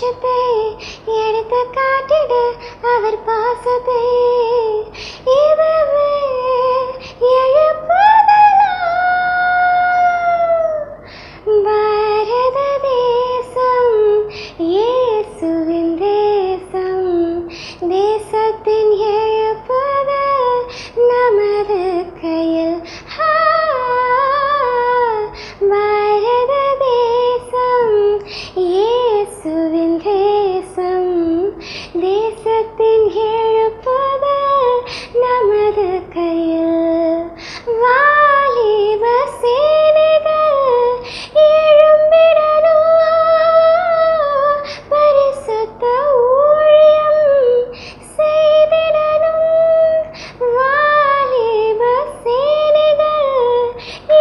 சந்தோஷத்தை எடுத்து காட்டிடு அவர் பாசத்தை இதுவே எழுப்புதலாம். பாரத தேசம் இயேசுவின் தேசம், தேசத்தின் எழுப்புதல் நமது கையில். பாரத தேசம் இயேசுவின் தேசம், தேசத்தின் எழுப்புதல் நமது கையில். வாலிப சேனைகள் எழும்பிடணும், பரிசுத்த ஊழியம் செய்திடணும். வாலிப சேனைகள்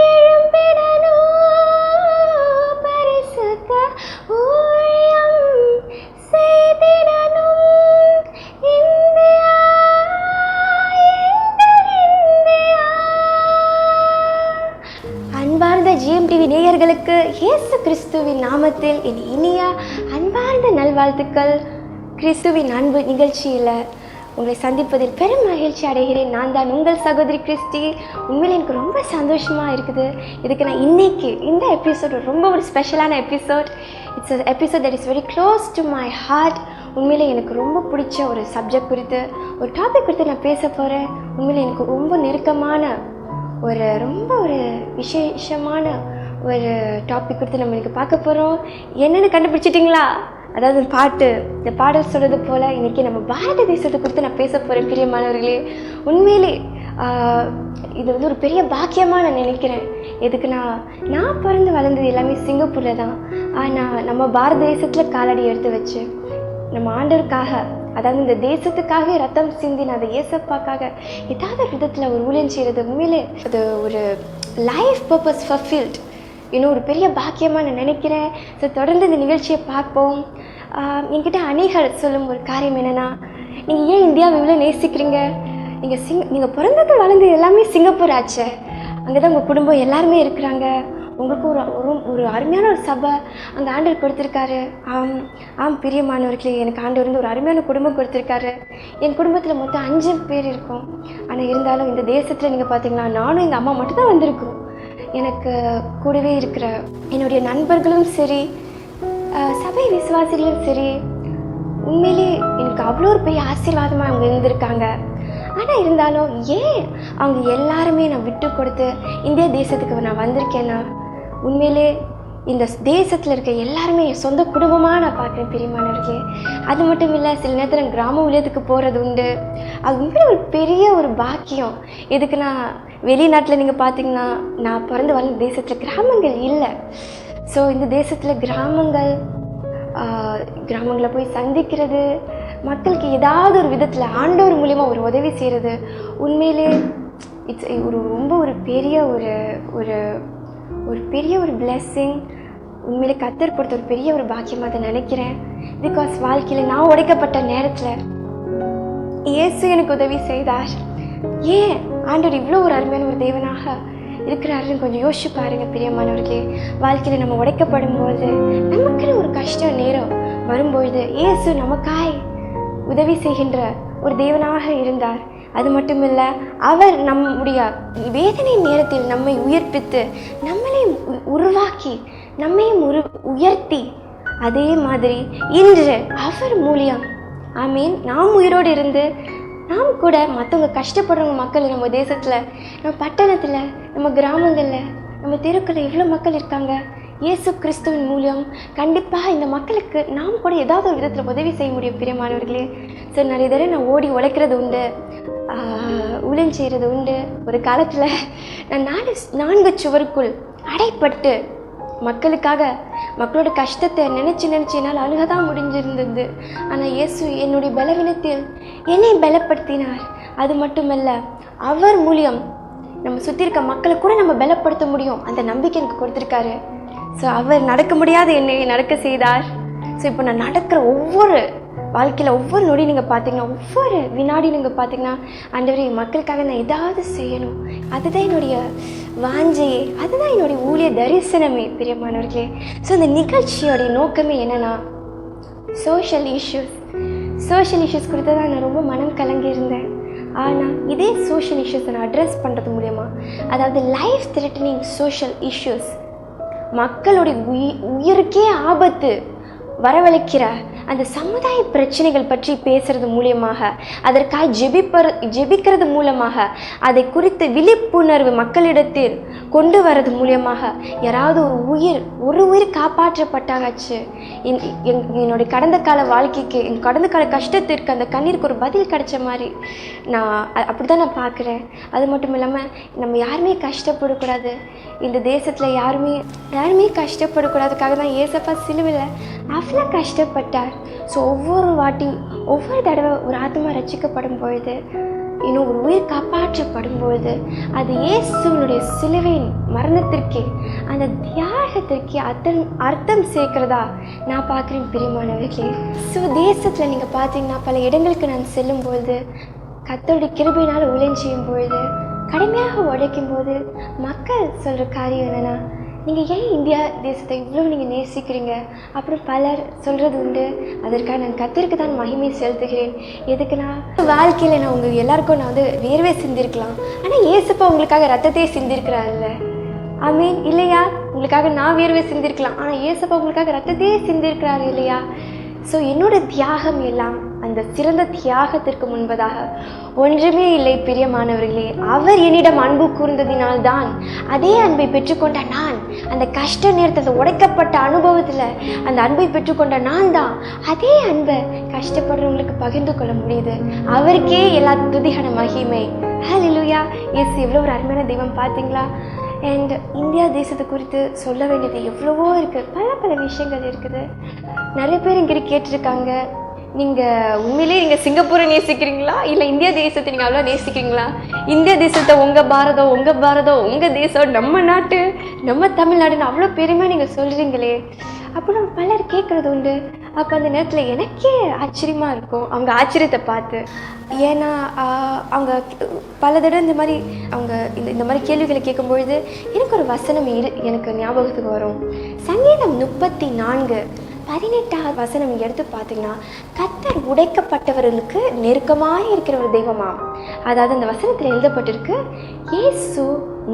எழும்பிடணும், பரிசுத்த ஊழியம் செய்திடணும். இந்தியா எங்கள் இந்தியா. அன்பார்ந்த GMTV நேயர்களுக்கு இயேசு கிறிஸ்துவின் நாமத்தில் என் இனிய அன்பார்ந்த நல்வாழ்த்துக்கள். கிறிஸ்துவின் அன்பு நிகழ்ச்சியில் உங்களை சந்திப்பதில் பெரும் மகிழ்ச்சி அடைகிறேன். நான் தான் உங்கள் சகோதரி கிறிஸ்டி. உண்மையில் எனக்கு ரொம்ப சந்தோஷமாக இருக்குது. இதுக்கு நான் இன்னைக்கு இந்த எபிசோட் ரொம்ப ஒரு ஸ்பெஷலான episode. It's a episode that is very close to my heart. உண்மையில் எனக்கு ரொம்ப பிடிச்ச ஒரு சப்ஜெக்ட் குறித்து, ஒரு டாபிக் குறித்து நான் பேச போகிறேன். உண்மையில் எனக்கு ரொம்ப நெருக்கமான ரொம்ப ஒரு விசேஷமான ஒரு டாபிக் குறித்து நம்ம இன்றைக்கி பார்க்க போகிறோம். என்னென்னு கண்டுபிடிச்சிட்டிங்களா? அதாவது இந்த பாடல் சொல்கிறது போல் இன்றைக்கி நம்ம பாரத தேசத்தை குறித்து நான் பேச போகிறேன். பிரியமானவர்களே, உண்மையிலே இது ஒரு பெரிய பாக்கியமாக நான் நினைக்கிறேன். எதுக்குன்னா, நான் பிறந்து வளர்ந்தது எல்லாமே சிங்கப்பூரில் தான். ஆனால் நம்ம பாரத தேசத்தில் காலடி எடுத்து வச்சு நம்ம ஆண்டவருக்காக, அதாவது இந்த தேசத்துக்காக ரத்தம் சிந்தின அந்த இயேசப்பாக்காக ஏதாவது விதத்தில் ஒரு ஊழியம் செய்கிறது உண்மையிலே அது ஒரு லைஃப் பர்பஸ் ஃபுல்ஃபில்ட் இன்னும் ஒரு பெரிய பாக்கியமாக நான் நினைக்கிறேன். ஸோ தொடர்ந்து இந்த நிகழ்ச்சியை பார்ப்போம். என்கிட்ட அணிகள் சொல்லும் ஒரு காரியம் என்னென்னா, நீங்கள் ஏன் இந்தியாவை இவ்வளோ நேசிக்கிறீங்க? நீங்கள் பிறந்தது வளர்ந்தது எல்லாமே சிங்கப்பூர் ஆச்சு. அங்கே தான் உங்கள் குடும்பம் எல்லாருமே இருக்கிறாங்க. உங்களுக்கு ஒரு அருமையான ஒரு சபை அங்கே ஆண்டவர் கொடுத்துருக்காரு. பிரியமானவர்களே, எனக்கு ஆண்டவர் ஒரு அருமையான குடும்பம் கொடுத்துருக்காரு. என் குடும்பத்தில் மொத்தம் 5 பேர் இருக்கோம். ஆனால் இருந்தாலும் இந்த தேசத்தில் நீங்கள் பார்த்தீங்கன்னா நானும் எங்கள் அம்மா மட்டும் தான் வந்திருக்கோம். எனக்கு கூடவே இருக்கிற என்னுடைய நண்பர்களும் சரி, சபை விசுவாசிகளும் சரி, உண்மையிலே எனக்கு அவ்வளோ ஒரு பெரிய ஆசீர்வாதமாக அவங்க இருந்திருக்காங்க. ஆனால் இருந்தாலும் ஏன் அவங்க எல்லாருமே நான் விட்டு கொடுத்து இந்திய தேசத்துக்கு நான் வந்திருக்கேன்னா, உண்மையிலே இந்த தேசத்தில் இருக்க எல்லாருமே என் சொந்த குடும்பமாக நான் பார்க்குறேன். பிரியமானவர்களே, அது மட்டும் இல்லை, சில நேரத்தில் கிராம ஊழியத்துக்கு போகிறது உண்டு. அது உண்மையிலே ஒரு பெரிய ஒரு பாக்கியம். எதுக்குன்னா, வெளிநாட்டில் நீங்கள் பார்த்தீங்கன்னா, நான் பிறந்து வளர்ந்த தேசத்தில் கிராமங்கள் இல்லை. ஸோ இந்த தேசத்தில் கிராமங்களை போய் சந்திக்கிறது, மக்களுக்கு ஏதாவது ஒரு விதத்தில் ஆண்டவர் மூலிமா ஒரு உதவி செய்கிறது, உண்மையிலே இட்ஸ் ரொம்ப ஒரு பெரிய ஒரு பெரிய ஒரு பிளெஸ்ஸிங். உண்மையிலே கர்த்தர் கொடுத்த ஒரு பெரிய ஒரு பாக்கியமாக அதை நினைக்கிறேன். பிகாஸ் வாழ்க்கையில் நான் உடைக்கப்பட்ட நேரத்தில் இயேசு எனக்கு உதவி செய்தார். ஏன் ஆண்டவர் இவ்வளோ ஒரு அருமையான ஒரு தேவனாக இருக்கிறாருன்னு கொஞ்சம் யோசிச்சு பாருங்க. பிரியமானவர்களே, வாழ்க்கையில் நம்ம உடைக்கப்படும் போது, நமக்குன்னு ஒரு கஷ்ட நேரம் வரும்பொழுது இயேசு நமக்காய் உதவி செய்கின்ற ஒரு தேவனாக இருந்தார். அது மட்டும் இல்லை, அவர் நம்முடைய வேதனை நேரத்தில் நம்மை உயிர்ப்பித்து நம்மளை உருவாக்கி நம்மையும் உயர்த்தி, அதே மாதிரி இன்று அவர் மூலியம் நாம் உயிரோடு இருந்து நாம் கூட மற்றவங்க கஷ்டப்படுறவங்க மக்கள் நம்ம தேசத்தில், நம்ம பட்டணத்தில், நம்ம கிராமங்களில், நம்ம தெருக்களில் எவ்வளோ மக்கள் இருக்காங்க. இயேசு கிறிஸ்துவின் மூலம் கண்டிப்பாக இந்த மக்களுக்கு நாம் கூட ஏதாவது ஒரு விதத்தில் உதவி செய்ய முடியும். பிரியமானவர்களே, ஸோ நிறைய தடவை நான் ஓடி உழைக்கிறது உண்டு, ஊழியம் செய்கிறது உண்டு. ஒரு காலத்தில் நான் 4 சுவருக்குள் அடைப்பட்டு மக்களோட கஷ்டத்தை நினச்சி என்னால் அழுக தான் முடிஞ்சிருந்தது. ஆனால் இயேசு என்னுடைய பலவீனத்தில் என்னை பலப்படுத்தினார். அது மட்டுமல்ல, அவர் மூலியம் நம்ம சுற்றி இருக்க மக்களை கூட நம்ம பலப்படுத்த முடியும், அந்த நம்பிக்கை எனக்கு கொடுத்துருக்காரு. ஸோ அவர் நடக்க முடியாத என்னை நடக்க செய்தார். ஸோ இப்போ நான் நடக்கிற வாழ்க்கையில் ஒவ்வொரு நொடி நீங்கள் பார்த்தீங்கன்னா, ஒவ்வொரு வினாடி நீங்கள் பார்த்தீங்கன்னா, ஆண்டவரே மக்களுக்காக நான் ஏதாவது செய்யணும், அதுதான் என்னுடைய வாஞ்சையே, அதுதான் என்னுடைய ஊழிய தரிசனமே. பிரியமானவர்களே, ஸோ இந்த நிகழ்ச்சியோடைய நோக்கமே என்னென்னா, சோஷியல் இஷ்யூஸ் குறித்து தான் நான் ரொம்ப மனம் கலங்கியிருந்தேன். ஆனால் இதே சோஷியல் இஷ்யூஸை நான் அட்ரெஸ் பண்ணுறது மூலயமா, அதாவது லைஃப் த்ரெட்டனிங் சோஷியல் இஷ்யூஸ், மக்களுடைய உயிருக்கே ஆபத்து வரவழைக்கிற அந்த சமுதாய பிரச்சனைகள் பற்றி பேசுறது மூலியமாக, அதற்காக ஜெபிக்கிறது மூலமாக, அதை குறித்து விழிப்புணர்வு மக்களிடத்தில் கொண்டு வரது மூலியமாக யாராவது ஒரு உயிர் காப்பாற்றப்பட்டாச்சு. என்னுடைய கடந்த கால வாழ்க்கைக்கு, என் கடந்த கால கஷ்டத்திற்கு, அந்த கண்ணீருக்கு ஒரு பதில் கிடைச்ச மாதிரி நான் அப்படி தான் நான் பார்க்குறேன். அது மட்டும் இல்லாமல் நம்ம யாருமே கஷ்டப்படக்கூடாது, இந்த தேசத்தில் யாருமே கஷ்டப்படக்கூடாதுக்காக தான் ஏசப்பா சிலுவையில் அவ்வளோ கஷ்டப்பட்டார். ஸோ ஒவ்வொரு தடவை ஒரு ஆத்மா ரட்சிக்கப்படும் பொழுது, இன்னும் ஒரு உயிர் காப்பாற்றப்படும் பொழுது, அது இயேசுவினுடைய சிலுவையின் மரணத்திற்கே, அந்த தியாகத்திற்கே அர்த்தம் சேர்க்கிறதா நான் பார்க்குறேன் பிரியமானவர்களே. ஸோ தேசத்தில் நீங்கள் பார்த்தீங்கன்னா பல இடங்களுக்கு நான் செல்லும் பொழுது, கர்த்தருடைய கிருபையினால் ஊழியம் செய்யும் பொழுது, கடுமையாக உழைக்கும் போது மக்கள் சொல்கிற காரியம் என்னென்னா, நீங்கள் ஏன் இந்தியா தேசத்தை இவ்வளோ நீங்கள் நேசிக்கிறீங்க அப்புறம் பலர் சொல்கிறது உண்டு. அதற்காக நான் கர்த்தருக்கு தான் மகிமை செலுத்துகிறேன். எதுக்குன்னா, வாழ்க்கையில் நான் உங்கள் எல்லாருக்கும் நான் வேர்வை சிந்திருக்கலாம், ஆனால் ஏசப்பா உங்களுக்காக ரத்தத்தையே சிந்திருக்கிறார்ல. ஆமீன் இல்லையா? உங்களுக்காக நான் வேர்வை சிந்திருக்கலாம், ஆனால் ஏசப்பா உங்களுக்காக ரத்தத்தையே சிந்திருக்கிறாரு இல்லையா? ஸோ என்னோடய தியாகம் எல்லாம் அந்த சிறந்த தியாகத்திற்கு முன்பதாக ஒன்றுமே இல்லை பிரியமானவர்களே. அவர் என்னிடம் அன்பு கூர்ந்ததினால்தான் அதே அன்பை பெற்றுக்கொண்ட நான், அந்த கஷ்ட நேரத்தில் உடைக்கப்பட்ட அனுபவத்தில் அந்த அன்பை பெற்றுக்கொண்ட நான் தான் அதே அன்பை கஷ்டப்படுறவங்களுக்கு பகிர்ந்து கொள்ள முடியுது. அவருக்கே எல்லா துதிகான மகிமை. ஹல்லேலூயா. எஸ், எவ்வளோ ஒரு அருமையான தெய்வம் பார்த்தீங்களா? அண்ட் இந்தியா தேசத்தை குறித்து சொல்ல வேண்டியது எவ்வளவோ இருக்குது, பல விஷயங்கள் இருக்குது. நிறைய பேர் இங்கே கேட்டிருக்காங்க, நீங்கள் உண்மையிலேயே நீங்கள் சிங்கப்பூரை நேசிக்கிறீங்களா இல்லை இந்தியா தேசத்தை நீங்கள் அவ்வளோ நேசிக்கிறீங்களா? இந்தியா தேசத்தை உங்கள் பாரதம் உங்கள் தேசம், நம்ம நாட்டு, நம்ம தமிழ்நாடுன்னு அவ்வளோ பெருமையாக நீங்கள் சொல்கிறீங்களே அப்படின்னு பலர் கேட்குறது உண்டு. அப்போ அந்த நேரத்தில் எனக்கே ஆச்சரியமாக இருக்கும் அவங்க ஆச்சரியத்தை பார்த்து. ஏன்னா அவங்க பல தடவை இந்த மாதிரி அவங்க இந்த மாதிரி கேள்விகளை கேட்கும்பொழுது எனக்கு ஒரு வசனம் எனக்கு ஞாபகத்துக்கு வரும். சங்கீதம் 34:18 வசனம் எடுத்து பார்த்தீங்கன்னா, கர்த்தர் உடைக்கப்பட்டவர்களுக்கு நெருக்கமாக இருக்கிற ஒரு தெய்வமாம். அதாவது அந்த வசனத்தில் எழுதப்பட்டிருக்கு, இயேசு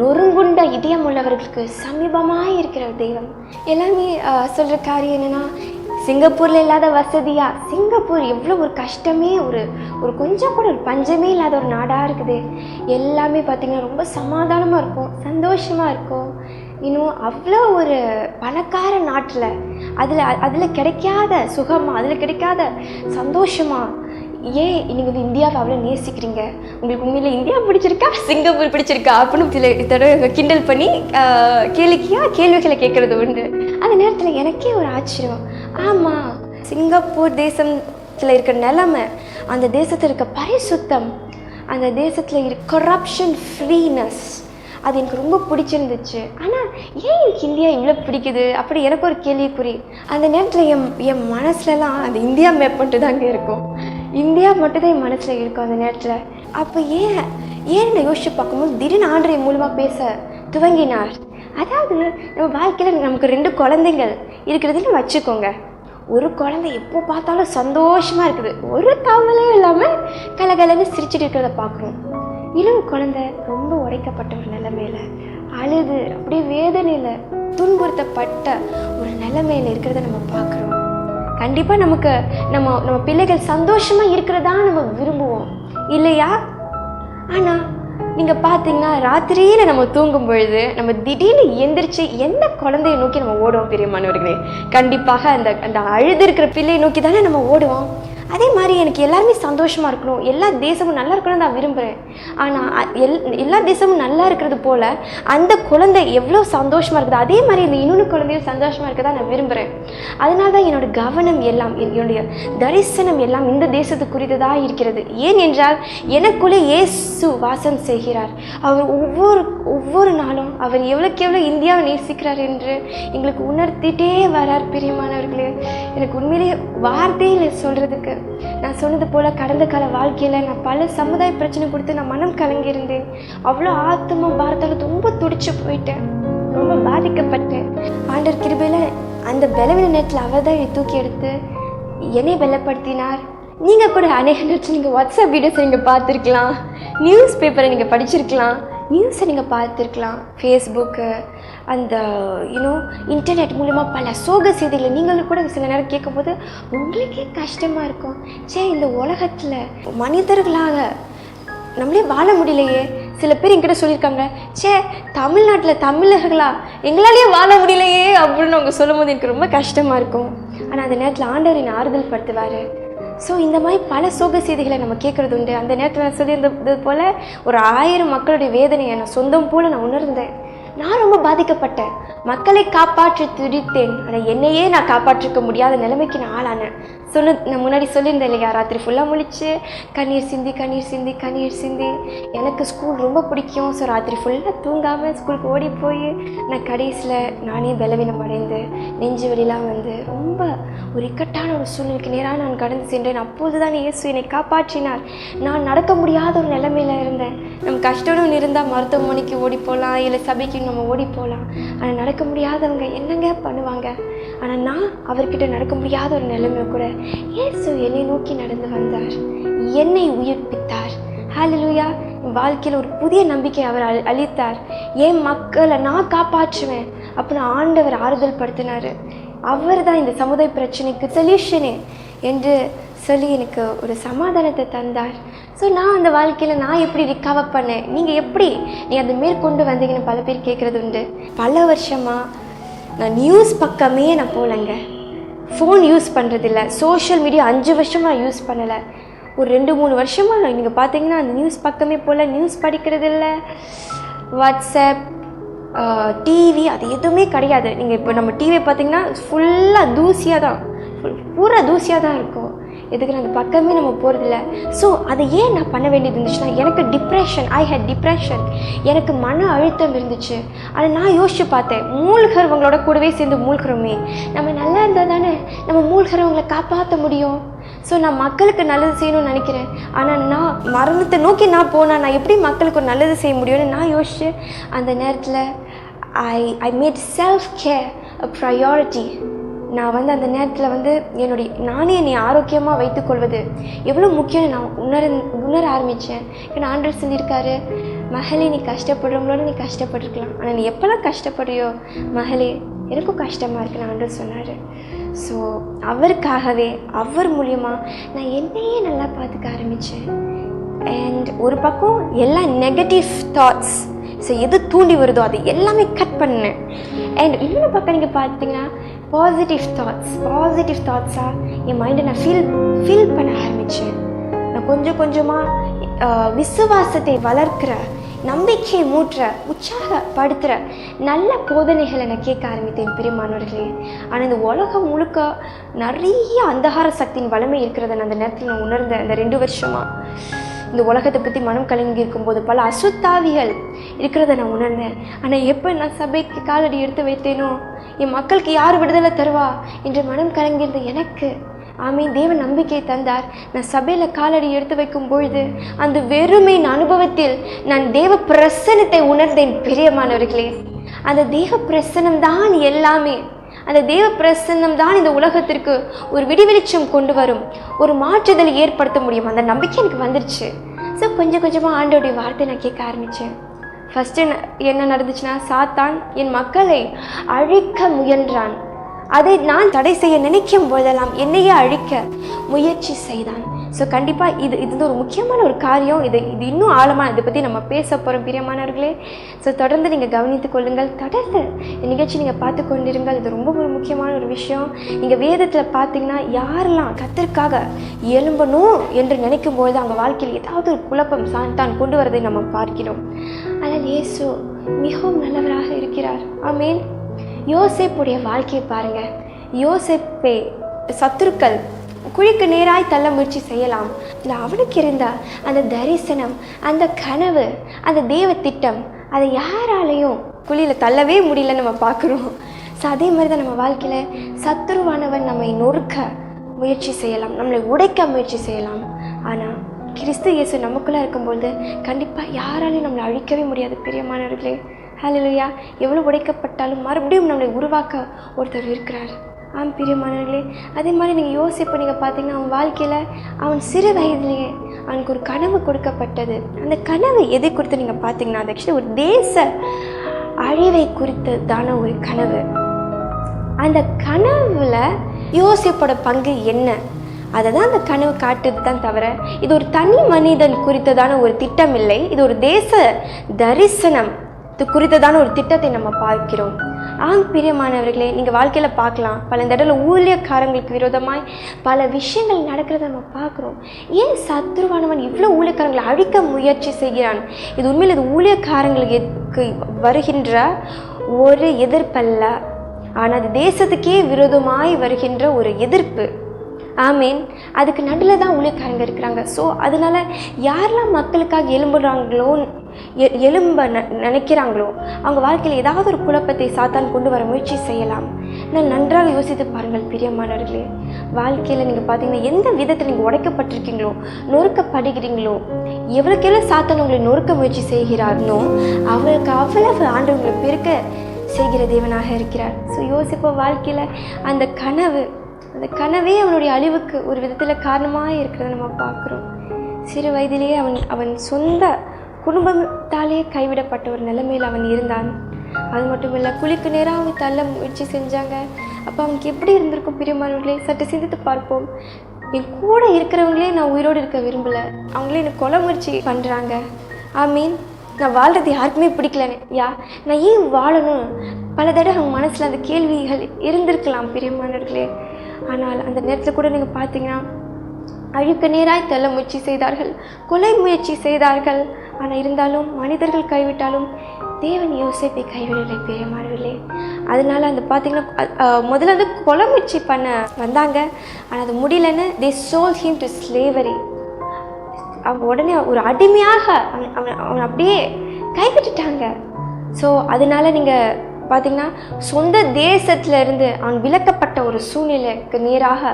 நொறுங்குண்ட இதயம் உள்ளவர்களுக்கு சமீபமாக இருக்கிற ஒரு தெய்வம். எல்லாமே சொல்கிற காரியம் என்னென்னா, சிங்கப்பூரில் இல்லாத வசதியா, சிங்கப்பூர் எவ்வளோ ஒரு கஷ்டமே, ஒரு கொஞ்சம் கூட ஒரு பஞ்சமே இல்லாத ஒரு நாடாக இருக்குது. எல்லாமே பார்த்திங்கன்னா ரொம்ப சமாதானமாக இருக்கும், சந்தோஷமாக இருக்கும். இன்னும் அவ்வளோ ஒரு பணக்கார நாட்டில் அதில் கிடைக்காத சுகமாக, அதில் கிடைக்காத சந்தோஷமாக ஏன் நீங்கள் இந்தியாவை அவ்வளோ நேசிக்கிறீங்க? உங்களுக்கு உண்மையில இந்தியா பிடிச்சிருக்கா சிங்கப்பூர் பிடிச்சிருக்கா அப்படின்னு தடவை கிண்டல் பண்ணி கேள்விகளை கேட்குறது உண்டு. அந்த நேரத்தில் எனக்கே ஒரு ஆச்சரியம். ஆமாம், சிங்கப்பூர் தேசத்தில் இருக்கிற நிலைமை, அந்த தேசத்தில் இருக்க பரிசுத்தம், அந்த தேசத்தில் இருக்க கரப்ஷன் ஃப்ரீனஸ், அது எனக்கு ரொம்ப பிடிச்சிருந்துச்சு. ஆனால் ஏன் எனக்கு இந்தியா இவ்வளோ பிடிக்குது அப்படி எனக்கு ஒரு கேள்விக்குறி. அந்த நேரத்தில் என் மனசுலலாம் அந்த இந்தியா மேப் மட்டும் தாங்க இருக்கும், இந்தியா மட்டும்தான் என் மனசில் இருக்கும் அந்த நேரத்தில். அப்போ ஏன் நான் யோசிச்சு பார்க்கும்போது திடீர்னு ஆண்டரை மூலமாக பேச துவங்கினார். அதாவது நம்ம வாழ்க்கையில் நமக்கு 2 குழந்தைங்கள் இருக்கிறதுன்னு வச்சுக்கோங்க. ஒரு குழந்தை எப்போ பார்த்தாலும் சந்தோஷமாக இருக்குது, ஒரு கவலையும் இல்லாமல் கலகலன்னு சிரிச்சுட்டு இருக்கிறத பார்க்குறோம். இன்னொரு குழந்தை ரொம்ப உடைக்கப்பட்ட ஒரு நிலைமையில அழுது அப்படியே வேதனையில் துன்புறுத்தப்பட்ட ஒரு நிலைமையில் இருக்கிறத நம்ம பார்க்குறோம். கண்டிப்பாக நம்ம பிள்ளைகள் சந்தோஷமாக இருக்கிறதா நம்ம விரும்புவோம் இல்லையா? ஆனால் நீங்கள் பார்த்தீங்கன்னா ராத்திரியில் நம்ம தூங்கும் பொழுது நம்ம திடீர்னு எந்திரிச்சு எந்த குழந்தையை நோக்கி நம்ம ஓடுவோம் பிரியமானவர்களே? கண்டிப்பாக அந்த அழுது இருக்கிற பிள்ளையை நோக்கி தானே நம்ம ஓடுவோம். அதே மாதிரி எனக்கு எல்லாருமே சந்தோஷமாக இருக்கணும், எல்லா தேசமும் நல்லா இருக்கணும்னு நான் விரும்புகிறேன். ஆனால் எல்லா தேசமும் நல்லா இருக்கிறது போல் அந்த குழந்தை எவ்வளோ சந்தோஷமாக இருக்குது, அதே மாதிரி இந்த இன்னொன்று குழந்தையும் சந்தோஷமாக இருக்க தான் நான் விரும்புகிறேன். அதனால தான் என்னோடய கவனம் எல்லாம், என்னுடைய தரிசனம் எல்லாம் இந்த தேசத்து குறித்ததாக இருக்கிறது. ஏன் என்றால் எனக்குள்ளே இயேசு வாசம் செய்கிறார். அவர் ஒவ்வொரு நாளும் அவர் எவ்வளோக்கு எவ்வளோ இந்தியாவை நேசிக்கிறார் என்று எங்களுக்கு உணர்த்திட்டே வரார் பிரியமானவர்களே. எனக்கு உண்மையிலேயே வார்த்தையில் சொல்கிறதுக்கு, நான் சொன்னது போல் கடந்த கால வாழ்க்கையில் நான் பல சமுதாய பிரச்சனை கொடுத்து நான் மனம் கலங்கியிருந்தேன். அவ்வளோ ஆத்மா பாரத்தால் ரொம்ப துடிச்சு போயிட்டேன், ரொம்ப பாதிக்கப்பட்டேன். ஆண்டவர் கிருபையில் அந்த பலவீன நேரத்தில் அவர் தான் தூக்கி எடுத்து என்னை பலப்படுத்தினார். நீங்கள் கூட அநேக நேரத்தில் நீங்கள் வாட்ஸ்அப் வீடியோஸை நீங்கள் பார்த்துருக்கலாம், நியூஸ் பேப்பரை நீங்கள் படிச்சிருக்கலாம், நியூஸை நீங்கள் பார்த்துருக்கலாம், ஃபேஸ்புக்கு, அந்த இன்டர்நெட் மூலமாக பல சோக செய்திகளை நீங்கள் கூட சில நேரம் கேட்கும்போது உங்களுக்கே கஷ்டமாக இருக்கும். இந்த உலகத்தில் மனிதர்களாக நம்மளே வாழ முடியலையே. சில பேர் என்கிட்ட சொல்லியிருக்காங்க, தமிழ்நாட்டில் தமிழர்களா எங்களாலேயே வாழ முடியலையே அப்படின்னு அவங்க சொல்லும் போது எனக்கு ரொம்ப கஷ்டமாக இருக்கும். ஆனால் அந்த நேரத்தில் ஆண்டவர் என்னை ஆறுதல் படுத்துவார். ஸோ இந்த மாதிரி பல சோக செய்திகளை நம்ம கேட்குறது உண்டு. அந்த நேரத்தில் நான் சொல்லியிருந்தது போல் ஒரு 1000 மக்களுடைய வேதனையை நான் சொந்தம் போல் நான் உணர்ந்தேன். நான் ரொம்ப பாதிக்கப்பட்டேன். மக்களை காப்பாற்றி துடித்தேன். ஆனால் என்னையே நான் காப்பாற்றிக்க முடியாத நிலைமைக்கு நான் ஆளானேன். நான் முன்னாடி சொல்லியிருந்தேன் இல்லையா, ராத்திரி ஃபுல்லாக முழிச்சு கண்ணீர் சிந்தி எனக்கு ஸ்கூல் ரொம்ப பிடிக்கும். ஸோ ராத்திரி ஃபுல்லாக தூங்காமல் ஸ்கூலுக்கு ஓடி போய் நான் கடைசியில் நானே பலவீனம் அடைந்து நெஞ்சு வெளியெலாம் வந்து ரொம்ப ஒரு இக்கட்டான ஒரு சூழ்நிலைக்கு நேராக நான் கடந்து சென்றேன். அப்போது தான் இயேசு என்னை காப்பாற்றினார். நான் நடக்க முடியாத ஒரு நிலைமையில் இருந்தேன். நம்ம கஷ்டம்னு இருந்தால் மருத்துவமனைக்கு ஓடி போகலாம், இல்லை சபைக்கு நம்ம ஓடி போகலாம். ஆனால் நடக்க முடியாதவங்க என்னங்க பண்ணுவாங்க? ஆனால் நான் அவர்கிட்ட நடக்க முடியாத ஒரு நிலைமை கூட இயேசு என்னை நோக்கி நடந்து வந்தார், என்னை உயிர்ப்பித்தார். ஹல்லேலூயா! என் வாழ்க்கையில் ஒரு புதிய நம்பிக்கை அவர் அளித்தார். என் மக்களை நான் காப்பாற்றுவேன் அப்படின்னு ஆண்டவர் ஆறுதல் படுத்தினார். அவர் தான் இந்த சமுதாய பிரச்சனைக்கு சொல்யூஷனே என்று சொல்லி எனக்கு ஒரு சமாதானத்தை தந்தார். ஸோ நான் அந்த வாழ்க்கையில் நான் எப்படி ரிகவர் பண்ணேன், நீங்கள் எப்படி அதை மேற்கொண்டு வந்தீங்கன்னு பல பேர் கேட்குறது உண்டு. பல வருஷமாக நான் நியூஸ் பக்கமே நான் போகலைங்க. ஃபோன் யூஸ் பண்ணுறதில்ல, சோஷியல் மீடியா 5 வருஷமாக நான் யூஸ் பண்ணலை. ஒரு 2-3 வருஷமாக நீங்கள் பார்த்தீங்கன்னா அந்த நியூஸ் பக்கமே போகல. நியூஸ் படிக்கிறதில்ல, வாட்ஸ்அப், டிவி அது எதுவுமே கிடையாது. நீங்கள் இப்போ நம்ம டிவியை பார்த்தீங்கன்னா ஃபுல்லாக தூசியாக தான், பூரா தூசியாக தான் இருக்கும். எதுக்கு அந்த பக்கமே நம்ம போகிறதில்ல. ஸோ அதை ஏன் நான் பண்ண வேண்டியது இருந்துச்சுன்னா, எனக்கு டிப்ரெஷன், எனக்கு மன அழுத்தம் இருந்துச்சு. அதை நான் யோசிச்சு பார்த்தேன், மூழ்கிறவங்களோட கூடவே சேர்ந்து மூழ்கிறோமே, நம்ம நல்லா இருந்தால் தானே நம்ம மூழ்கிறவங்களை காப்பாற்ற முடியும். ஸோ நான் மக்களுக்கு நல்லது செய்யணும்னு நினைக்கிறேன். ஆனால் நான் மரணத்தை நோக்கி நான் போனால் நான் எப்படி மக்களுக்கு ஒரு நல்லது செய்ய முடியும்னு நான் யோசிச்சு அந்த நேரத்தில் I made self care a priority. நான் வந்து அந்த நேரத்தில் நானே என்னை ஆரோக்கியமாக வைத்துக்கொள்வது எவ்வளோ முக்கியம்னு நான் உணர ஆரம்பித்தேன். ஏன்னா ஆண்டவர் சொல்லியிருக்காரு, மகளே நீ கஷ்டப்படுறவங்களோட நீ கஷ்டப்பட்டுருக்கலாம், ஆனால் நீ எப்போல்லாம் கஷ்டப்படுறியோ மகளே எனக்கும் கஷ்டமாக இருக்குன்னு ஆண்டவர் சொன்னார். ஸோ அவருக்காகவே அவர் மூலியமாக நான் என்னையே நல்லா பார்த்துக்க ஆரம்பித்தேன். அண்ட் ஒரு பக்கம் எல்லா நெகட்டிவ் தாட்ஸ், ஸோ எது தூண்டி வருதோ அது எல்லாமே கட் பண்ணேன். அண்ட் இன்னொரு பக்கம் நீங்கள் பார்த்தீங்கன்னா பாசிட்டிவ் தாட்ஸாக என் மைண்டை நான் ஃபீல் பண்ண ஆரம்பித்தேன். நான் கொஞ்சமாக விசுவாசத்தை வளர்க்கிற, நம்பிக்கையை மூட்டுற, உற்சாகப்படுத்துகிற நல்ல போதனைகளை நான் கேட்க ஆரம்பித்தேன் பிரியமானவர்களே. ஆனால் இந்த உலகம் முழுக்க நிறைய அந்தகார சக்தியின் வலிமை இருக்கிறத நான் அந்த நேரத்தில் நான் உணர்ந்தேன். இந்த 2 வருஷமாக இந்த உலகத்தை பற்றி மனம் கலங்கி இருக்கும்போது பல அசுத்தாவிகள் இருக்கிறத நான் உணர்ந்தேன். ஆனால் எப்போ நான் சபைக்கு காலடி எடுத்து வைத்தேனோ, என் மக்களுக்கு யார் விடுதலை தருவா என்று மனம் கலங்கியிருந்த எனக்கு தேவன் நம்பிக்கை தந்தார். நான் சபையில் காலடி எடுத்து வைக்கும் பொழுது அந்த வெறுமையின் அனுபவத்தில் நான் தேவ பிரசன்னத்தை உணர்ந்தேன் பிரியமானவர்களே. அந்த தேவ பிரசன்னம் தான் எல்லாமே. அந்த தேவ பிரசன்னம் தான் இந்த உலகத்திற்கு ஒரு விடிவெளிச்சம் கொண்டு வரும், ஒரு மாற்றுதலை ஏற்படுத்த முடியும். அந்த நம்பிக்கை எனக்கு வந்துருச்சு. ஸோ கொஞ்சமாக ஆண்டவருடைய வார்த்தை நான் கேட்க ஆரம்பித்தேன். ஃபஸ்ட்டு என்ன நடந்துச்சுன்னா, சாத்தான் என் மக்களை அழிக்க முயன்றான். அதை நான் தடை செய்ய நினைக்கும் போதெல்லாம் என்னையே அழிக்க முயற்சி செய்தான். ஸோ கண்டிப்பாக இது ஒரு முக்கியமான ஒரு காரியம். இது இன்னும் ஆழமாக இதை பற்றி நம்ம பேச போகிறோம் பிரியமானவர்களே. ஸோ தொடர்ந்து நீங்கள் கவனித்துக் கொள்ளுங்கள், தொடர்ந்து இந்த நிகழ்ச்சி நீங்கள் பார்த்து கொண்டிருங்கள். இது ரொம்ப ஒரு முக்கியமான ஒரு விஷயம். நீங்கள் வேதத்தில் பார்த்தீங்கன்னா யாரெல்லாம் கர்த்தருக்காக எழும்பணும் என்று நினைக்கும் பொழுது அவங்க வாழ்க்கையில் ஏதாவது ஒரு குழப்பம் தான் கொண்டு வரதை நம்ம பார்க்கிறோம். ஆனால் இயேசு மிகவும் நல்லவராக இருக்கிறார். ஆமேன். யோசேப்புடைய வாழ்க்கையை பாருங்கள். யோசேப்பை சத்துருக்கள் குழிக்கு நேராய் தள்ள முயற்சி செய்யலாம். இல்லை, அவனுக்கு இருந்த அந்த தரிசனம், அந்த கனவு, அந்த தேவ திட்டம், அதை யாராலையும் குழியில் தள்ளவே முடியலன்னு நம்ம பார்க்குறோம். ஸோ அதே மாதிரி தான் நம்ம வாழ்க்கையில் சத்துருவானவன் நம்மை நொறுக்க முயற்சி செய்யலாம், நம்மளை உடைக்க முயற்சி செய்யலாம். ஆனால் கிறிஸ்து இயேசு நமக்குள்ளே இருக்கும்பொழுது கண்டிப்பாக யாராலையும் நம்மளை அழிக்கவே முடியாது பிரியமானவர்களே. ஹல்லேலூயா. எவ்வளோ உடைக்கப்பட்டாலும் மறுபடியும் நம்மளை உருவாக்க ஒருத்தர் இருக்கிறார். பிரியமானவர்களே, அதே மாதிரி நீங்கள் யோசிப்பை நீங்கள் பார்த்தீங்கன்னா அவன் வாழ்க்கையில் அவன் சிறு வயதிலேயே அவனுக்கு ஒரு கனவு கொடுக்கப்பட்டது. அந்த கனவு எதை குறித்து நீங்கள் பார்த்தீங்கன்னா அது ஆக்சுவலி ஒரு தேச அழிவை குறித்ததான ஒரு கனவு. அந்த கனவுல யோசிப்போட பங்கு என்ன, அதை தான் அந்த கனவு காட்டுது தான் தவிர இது ஒரு தனி மனிதன் குறித்ததான ஒரு திட்டம் இல்லை. இது ஒரு தேச தரிசனம் குறித்ததான ஒரு திட்டத்தை நம்ம பார்க்கிறோம். பிரியமானவர்களே, நீங்கள் வாழ்க்கையில் பார்க்கலாம், பல இந்த இடத்துல ஊழியக்காரங்களுக்கு விரோதமாய் பல விஷயங்கள் நடக்கிறத நம்ம பார்க்குறோம். ஏன் சத்ருவானவன் இவ்வளோ ஊழியக்காரங்களை அழிக்க முயற்சி செய்கிறான்? இது உண்மையில் இது ஊழியக்காரங்களுக்கு வருகின்ற ஒரு எதிர்ப்பல்ல, ஆனால் அது தேசத்துக்கே விரோதமாய் வருகின்ற ஒரு எதிர்ப்பு. ஆமீன். அதுக்கு நடுவில் தான் ஊழியக்காரங்க இருக்கிறாங்க. ஸோ அதனால் யாரெல்லாம் மக்களுக்காக எழும்ப நினைக்கிறாங்களோ அவங்க வாழ்க்கையில் ஏதாவது ஒரு குழப்பத்தை சாத்தான் கொண்டு வர முயற்சி செய்யலாம். நான் நன்றாக யோசித்து பாருங்கள் பிரியமானவர்களே, வாழ்க்கையில் நீங்கள் பார்த்தீங்கன்னா எந்த விதத்தில் நீங்கள் உடைக்கப்பட்டிருக்கீங்களோ, நொறுக்கப்படுகிறீங்களோ, எவ்வளோக்கெவ்வளோ சாத்தான் உங்களை நொறுக்க முயற்சி செய்கிறார்களோ அவளுக்கு அவ்வளவு ஆண்டு உங்களை பெருக்க செய்கிற தேவனாக இருக்கிறார். ஸோ யோசிப்போ வாழ்க்கையில் அந்த கனவே அவனுடைய அழிவுக்கு ஒரு விதத்தில் காரணமாக இருக்கிறத நம்ம பார்க்குறோம். சிறு வயதிலேயே அவன் சொந்த குடும்பத்தாலேயே கைவிடப்பட்ட ஒரு நிலைமையில் அவன் இருந்தான். அது மட்டும் இல்லை, குழிக்கு நேராக அவங்க தள்ள முயற்சி செஞ்சாங்க. அப்போ அவனுக்கு எப்படி இருந்திருக்கும் பிரியமானவர்களே? சற்று சிந்தித்து பார்ப்போம். என் கூட இருக்கிறவங்களே நான் உயிரோடு இருக்க விரும்பலை, அவங்களே எனக்கு கொலை முயற்சி பண்ணுறாங்க. ஆமீன். நான் வாழ்கிறது யாருக்குமே பிடிக்கலன்னு நான் ஏன் வாழணும்? பல தடவை அவங்க மனசில் அந்த கேள்விகள் இருந்திருக்கலாம் பிரியமானவர்களே. ஆனால் அந்த நேரத்தில் கூட நீங்கள் பார்த்தீங்கன்னா அழிவுக்கு நேராய் தள்ள முயற்சி செய்தார்கள், கொலை முயற்சி செய்தார்கள். ஆனால் இருந்தாலும் மனிதர்கள் கைவிட்டாலும் தேவன் யோசேப்பை கைவிடலை பிரியமானவர்களே. அதனால அந்த பார்த்தீங்கன்னா முதல்ல வந்து கொலை முயற்சி பண்ண வந்தாங்க, ஆனால் அது முடியலன்னு they sold him to slavery. அவங்க உடனே ஒரு அடிமையாக அவனை அப்படியே கைவிட்டுட்டாங்க. ஸோ அதனால நீங்கள் பார்த்தீங்கன்னா சொந்த தேசத்துல இருந்து அவன் விலக்கப்பட்ட ஒரு சூழ்நிலைக்கு நேராக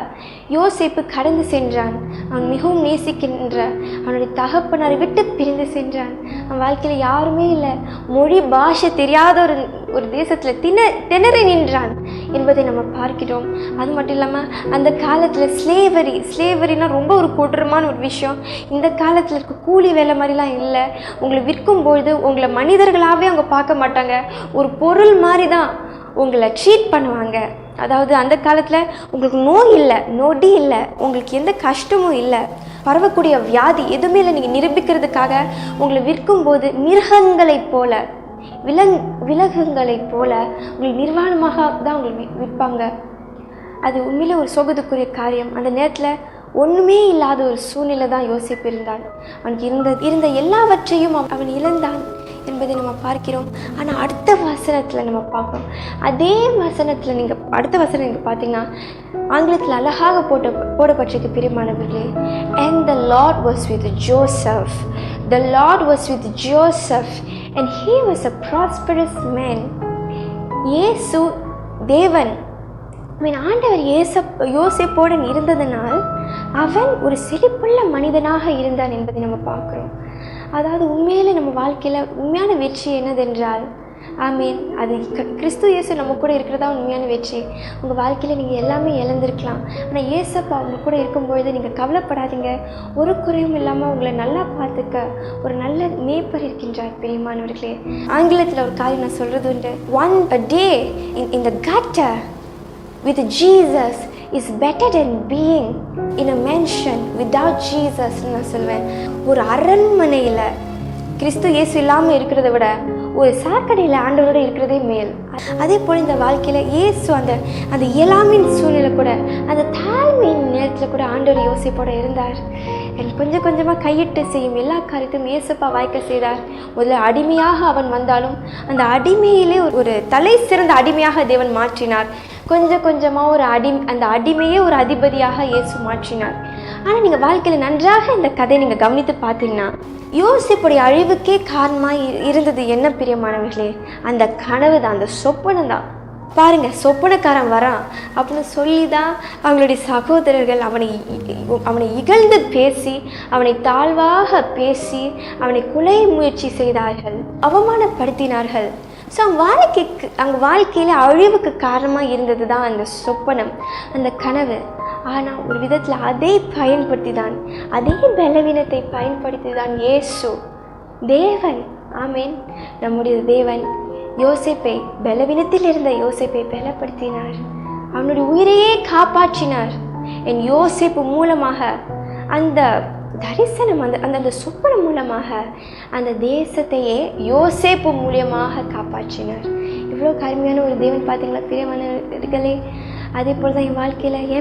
யோசேப்பு கடந்து சென்றான். அவன் மிகவும் நேசிக்கின்ற அவனுடைய தகப்பனாரை விட்டு பிரிந்து சென்றான். அவன் வாழ்க்கையில் யாருமே இல்லை, மொழி பாஷை தெரியாத ஒரு தேசத்தில் திணறி நின்றான் என்பதை நம்ம பார்க்கிறோம். அது மட்டும் இல்லாமல் அந்த காலத்தில் ஸ்லேவரினா ரொம்ப ஒரு கொடூரமான ஒரு விஷயம். இந்த காலத்தில் இருக்க கூலி வேலை மாதிரிலாம் இல்லை. உங்களை விற்கும்பொழுது உங்களை மனிதர்களாகவே அவங்க பார்க்க மாட்டாங்க, ஒரு பொருள் மாதிரி தான் உங்களை ட்ரீட் பண்ணுவாங்க. அதாவது அந்த காலத்தில் உங்களுக்கு நோய் இல்லை, நொடி இல்லை, உங்களுக்கு எந்த கஷ்டமும் இல்லை, பரவக்கூடிய வியாதி எதுவுமே இல்லை. நீங்கள் நிரூபிக்கிறதுக்காக உங்களை விற்கும்போது மிருகங்களைப் போல விலங்குகளைப் போல உங்களை நிர்வாணமாக தான் உங்களை விற்பாங்க. அது உண்மையிலே ஒரு சோகத்துக்குரிய காரியம். அந்த நேரத்தில் ஒன்றுமே இல்லாத ஒரு சூழ்நிலை தான் யோசிப்பு இருந்தான். அவனுக்கு இருந்த எல்லாவற்றையும் அவன் இழந்தான் என்பதை நம்ம பார்க்கிறோம். ஆனால் அடுத்த வசனத்தில் நம்ம பார்க்குறோம். அதே வசனத்தில் அடுத்த வசனம் நீங்கள் பார்த்தீங்கன்னா ஆங்கிலத்தில் அழகாக போடப்பட்டிருக்கு பிரியமானவர்களே. And the Lord was with Joseph. The Lord was with Joseph and he was a prosperous man. இயேசு தேவன் ஆண்டவர் யோசேப்போடன் இருந்ததனால் அவன் ஒரு செழிப்புள்ள மனிதனாக இருந்தான் என்பதை நம்ம பார்க்குறோம். அதாவது உண்மையிலே நம்ம வாழ்க்கையில் உண்மையான வெற்றி என்னதென்றால் ஆமீன், அது கிறிஸ்து இயேசு நம்ம கூட இருக்கிறதா உண்மையான வெற்றி. உங்கள் வாழ்க்கையில் நீங்கள் எல்லாமே இழந்திருக்கலாம், ஆனால் இயேசப்பா அவங்க கூட இருக்கும்பொழுது நீங்கள் கவலைப்படாதீங்க. ஒரு குறையும் இல்லாமல் உங்களை நல்லா பார்த்துக்க ஒரு நல்ல மேய்ப்பர் இருக்கின்றார் பிரியமானவர்களே. ஆங்கிலத்தில் ஒரு காரியம் நான் சொல்கிறது உண்டு, one a day in the gutter with Jesus is better than being in a mansion without Jesus. நான் சொல்வேன், ஒரு அரண்மனையில் கிறிஸ்து இயேசு இல்லாமல் இருக்கிறத விட ஒரு சாக்கடையில் ஆண்டவரோட இருக்கிறதே மேல். அதே போல் இந்த வாழ்க்கையில் இயேசு அந்த இயலாமையின் சூழ்நிலை கூட அந்த தாழ்மையின் நேரத்தில் கூட ஆண்டவர் யோசிப்போட இருந்தார். கொஞ்சம் கொஞ்சமாக கையிட்டு செய்யும் எல்லா காரியத்தையும் இயேசுப்பா வாய்க்க செய்தார். முதல்ல அடிமையாக அவன் வந்தாலும் அந்த அடிமையிலே ஒரு தலை சிறந்த அடிமையாக தேவன் மாற்றினார். கொஞ்சம் கொஞ்சமாக அந்த அடிமையே ஒரு அதிபதியாக இயேசு மாற்றினார். ஆனால் நீங்கள் வாழ்க்கையில் நன்றாக இந்த கதையை நீங்கள் கவனித்து பார்த்தீங்கன்னா யோசிப்புடைய அழிவுக்கே காரணமாக இருந்தது என்ன பிரியமானவர்களே? அந்த கனவு தான், அந்த சொப்பனம் தான். பாருங்கள், சொப்பனக்காரன் வரான் அப்படின்னு சொல்லி தான் அவங்களுடைய சகோதரர்கள் அவனை இகழ்ந்து பேசி அவனை தாழ்வாக பேசி அவனை கொலை முயற்சி செய்தார்கள், அவமானப்படுத்தினார்கள். ஸோ அவங்க வாழ்க்கையில் அழிவுக்கு காரணமாக இருந்தது தான் அந்த சொப்பனம், அந்த கனவு. ஆனால் ஒரு விதத்தில் அதை பயன்படுத்தி தான், அதே பலவீனத்தை பயன்படுத்தி தான் இயேசு தேவன், ஆமேன், நம்முடைய தேவன் யோசேப்பை, பலவீனத்தில் இருந்த யோசேப்பை பலப்படுத்தினார், அவனுடைய உயிரையே காப்பாற்றினார். என் யோசேப்பு மூலமாக அந்த தரிசனம், அந்த சொப்பனம் மூலமாக அந்த தேசத்தையே யோசேப்பு மூலியமாக காப்பாற்றினார். இவ்வளோ கருமையான ஒரு தேவன் பார்த்தீங்களா பிரியமானவர்களே? அதே போல் தான் என் வாழ்க்கையில்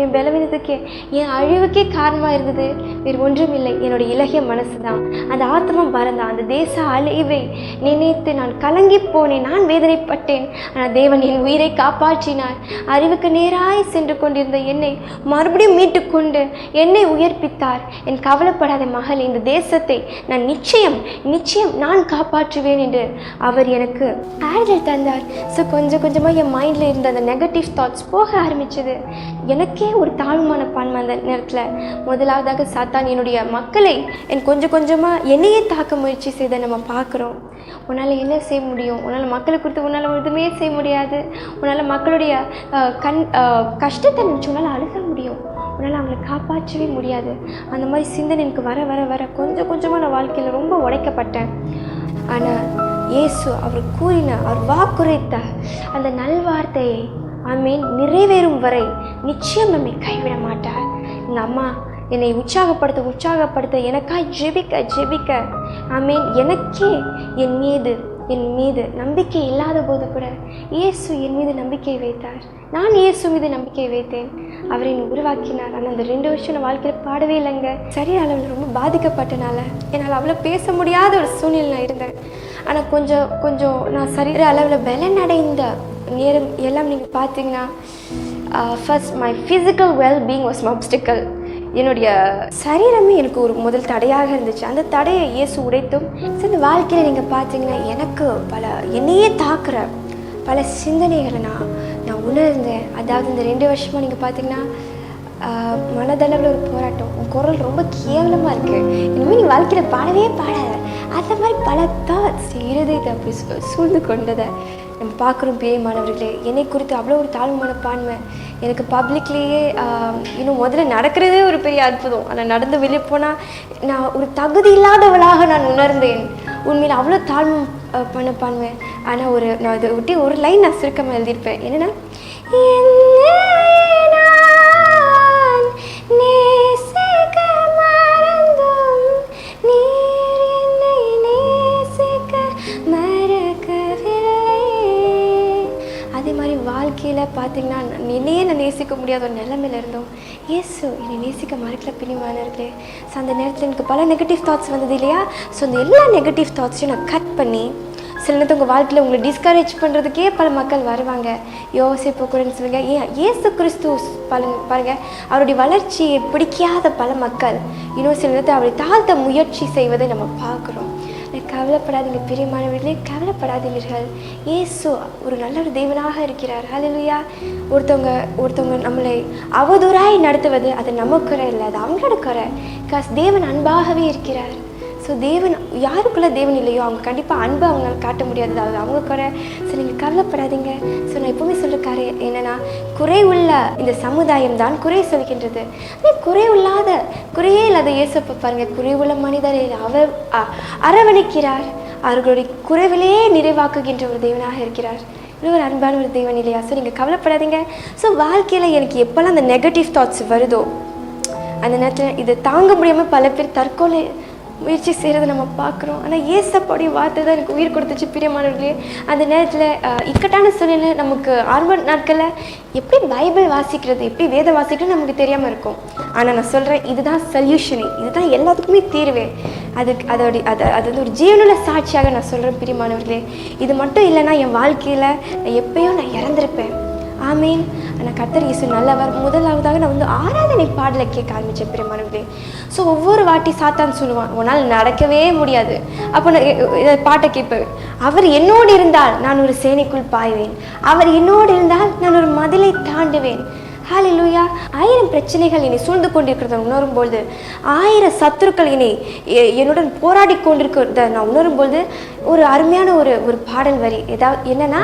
என் பலவீனத்துக்கே, என் அழிவுக்கே காரணமாக இருந்தது வேறு ஒன்றும் இல்லை, என்னுடைய இலகிய மனசு தான். அந்த ஆத்மம் பறந்தான். அந்த தேச அழிவை நினைத்து நான் கலங்கி போனேன், நான் வேதனைப்பட்டேன். ஆனால் தேவன் என் உயிரை காப்பாற்றினார். அறிவுக்கு நேராய் சென்று கொண்டிருந்த என்னை மறுபடியும் மீட்டுக்கொண்டு என்னை உயர்ப்பித்தார். என் கவலைப்படாத மகள், இந்த தேசத்தை நான் நிச்சயம் நான் காப்பாற்றுவேன் என்று அவர் எனக்கு ஆறுதல் தந்தார். ஸோ கொஞ்சம் கொஞ்சமாக என் மைண்டில் இருந்த அந்த நெகட்டிவ் தாட்ஸ் போக ஆரம்பிச்சது. எனக்கே ஒரு தாழ்மான பான்மை. அந்த நேரத்தில் முதலாவதாக சாத்தான் என்னுடைய மக்களை கொஞ்சம் கொஞ்சமாக என்னையே தாக்க முயற்சி செய்த நம்ம பார்க்குறோம். உன்னால் என்ன செய்ய முடியும், உன்னால் மக்களை குறித்து உன்னால் எதுவுமே செய்ய முடியாது, உன்னால் மக்களுடைய கஷ்டத்தை நினச்சி உன்னால் அழுக முடியும், உன்னால் அவங்களை காப்பாற்றவே முடியாது. அந்த மாதிரி சிந்தனை எனக்கு வர வர வர கொஞ்சம் கொஞ்சமாக நான் வாழ்க்கையில் ரொம்ப உடைக்கப்பட்டேன். ஆனால் இயேசு அவர் அவர் வாக்குரைத்த அந்த நல்வார்த்தையை ஆமேன் நிறைவேறும் வரை நிச்சயம் நம்மை கைவிட மாட்டார். எங்கள் அம்மா என்னை உற்சாகப்படுத்த எனக்காய் ஜெபிக்க ஆமேன் எனக்கே என் மீது நம்பிக்கை இல்லாத போது கூட இயேசு என் மீது நம்பிக்கை வைத்தார். நான் இயேசு மீது நம்பிக்கை வைத்தேன். அவர் என்னை உருவாக்கினார். ஆனால் அந்த 2 வருஷம் நான் வாழ்க்கையில் பாடவே இல்லைங்க. சரீர அளவில் ரொம்ப பாதிக்கப்பட்டனால என்னால் அவ்வளோ பேச முடியாத ஒரு சூழ்நிலை நான் இருந்தேன். ஆனால் கொஞ்சம் நான் சரீர அளவில் பலனடைந்த நேரம் எல்லாம் நீங்கள் பார்த்தீங்கன்னா, first my physical wellbeing was my obstacle. என்னுடைய சரீரமே எனக்கு ஒரு முதல் தடையாக இருந்துச்சு. அந்த தடையை இயேசு உடைத்தும். இந்த வாழ்க்கையில் நீங்கள் பார்த்தீங்கன்னா எனக்கு என்னையே தாக்குற பல சிந்தனைகளை நான் உணர்ந்தேன். அதாவது இந்த 2 வருஷமாக நீங்கள் பார்த்தீங்கன்னா மனதளவில் ஒரு போராட்டம், உன் குரல் ரொம்ப கேவலமாக இருக்குது, இனிமேல் நீ வாழ்க்கையில் பாடவே பாடாத, அந்த மாதிரி பல தாட்ஸ் இருதயத்தை அப்படி சூழ்ந்து கொண்டதை நம்ம பார்க்குறோம். பிரியமானவர்களே, என்னை குறித்து அவ்வளோ ஒரு தாழ்வான பான்மை. எனக்கு பப்ளிக்லேயே இன்னும் முதல்ல நடக்கிறதே ஒரு பெரிய அற்புதம். ஆனால் நடந்து வெளியே போனால் நான் ஒரு தகுதி இல்லாதவளாக நான் உணர்ந்தேன். உண்மையில் அவ்வளோ தாழ்வு பான்மை. ஆனால் நான் இதை ஒட்டி ஒரு லைன் நான் சுருக்கமாக எழுதியிருப்பேன். என்னென்னா, வாழ்க்கையில் பார்த்தீங்கன்னா என்னையே நான் நேசிக்க முடியாத ஒரு நிலைமையில் இருந்தோம். இயேசு என்னை நேசிக்க மறக்கல பிரியமானவர்களே. ஸோ அந்த நேரத்தில் எனக்கு பல நெகட்டிவ் தாட்ஸ் வந்தது இல்லையா? ஸோ அந்த எல்லா நெகட்டிவ் தாட்ஸையும் நான் கட் பண்ணி, சில நேரத்தில் உங்கள் வாழ்க்கையில் உங்களை டிஸ்கரேஜ் பண்ணுறதுக்கே பல மக்கள் வருவாங்க. யோசிப்பு கூடன்னு சொல்லுங்க. இயேசு கிறிஸ்து பாருங்கள், அவருடைய வளர்ச்சியை பிடிக்காத பல மக்கள் இன்னும் சில நேரத்தில் அவரை தாழ்த்த முயற்சி செய்வதை நம்ம பார்க்குறோம். கவலைப்படாதீங்க பிரியமானவர்களே, கவலைப்படாதீர்கள். இயேசு ஒரு நல்ல ஒரு தேவனாக இருக்கிறார். ஹல்லேலூயா. ஒருத்தவங்க நம்மளை அவதூறாய் நடத்துவது அது நம்ம குறை இல்லை, அது அவங்களோட குறை. தேவன் அன்பாகவே இருக்கிறார். ஸோ தேவன் யாருக்குள்ளே தேவன் இல்லையோ அவங்க கண்டிப்பாக அன்பை அவங்களால காட்ட முடியாது, அது அவங்க குறை. ஸோ நீங்கள் கவலைப்படாதீங்க. ஸோ நான் எப்போவுமே சொல்லிருக்காரு என்னென்னா, குறை உள்ள இந்த சமுதாயம் தான் குறை சொல்கின்றது. குறையே இல்லாத இயேசுப்பை பாருங்கள், குறை உள்ள மனிதரை அவர் அரவணைக்கிறார். அவர்களுடைய குறைவிலேயே நிறைவாக்குகின்ற ஒரு தேவனாக இருக்கிறார். இன்னும் ஒரு அன்பான ஒரு தேவன் இல்லையா? ஸோ நீங்கள் கவலைப்படாதீங்க. ஸோ வாழ்க்கையில் எனக்கு எப்போல்லாம் அந்த நெகட்டிவ் தாட்ஸ் வருதோ அந்த நேரத்தில் இதை தாங்க முடியாமல் பல பேர் தற்கொலை முயற்சி செய்கிறத நம்ம பார்க்குறோம். ஆனால் ஏசப்போடைய வார்த்தை தான் எனக்கு உயிர் கொடுத்துச்சு பிரியமானவர்களே. அந்த நேரத்தில் இக்கட்டான சூழ்நிலை நமக்கு ஆரம்ப நாட்களில் எப்படி பைபிள் வாசிக்கிறது, எப்படி வேதம் வாசிக்கிறது நமக்கு தெரியாமல் இருக்கும். ஆனால் நான் சொல்கிறேன், இதுதான் சொல்யூஷனே, இதுதான் எல்லாத்துக்குமே தீர்வே. அது வந்து ஒரு ஜீவனுள்ள சாட்சியாக நான் சொல்கிறேன் பிரியமானவர்களே. இது மட்டும் இல்லைன்னா என் வாழ்க்கையில் எப்பயும் நான் இறந்துருப்பேன். ஆமீன். ஆனால் கர்த்தர் இயேசு நல்லவர். முதலாவதாக நான் வந்து ஆராதனை பாடலை கேட்க ஆரம்பித்தேன் பிரியமானவர்களே. ஸோ ஒவ்வொரு வாட்டி சாத்தான் சொல்லுவான், உன்னால் நடக்கவே முடியாது. அப்போ நான் பாட்டை கேட்பேன். அவர் என்னோடு இருந்தால் நான் ஒரு சேனைக்குள் பாய்வேன், அவர் என்னோடு இருந்தால் நான் ஒரு மதிலை தாண்டுவேன். ஹல்லேலூயா. 1000 பிரச்சனைகள் என்னை சூழ்ந்து கொண்டிருக்கிறத உணரும்போது, 1000 சத்துருக்கள் என்னுடன் போராடி கொண்டிருக்கிறத நான் உணரும்போது, ஒரு அருமையான ஒரு பாடல் வரி என்னன்னா,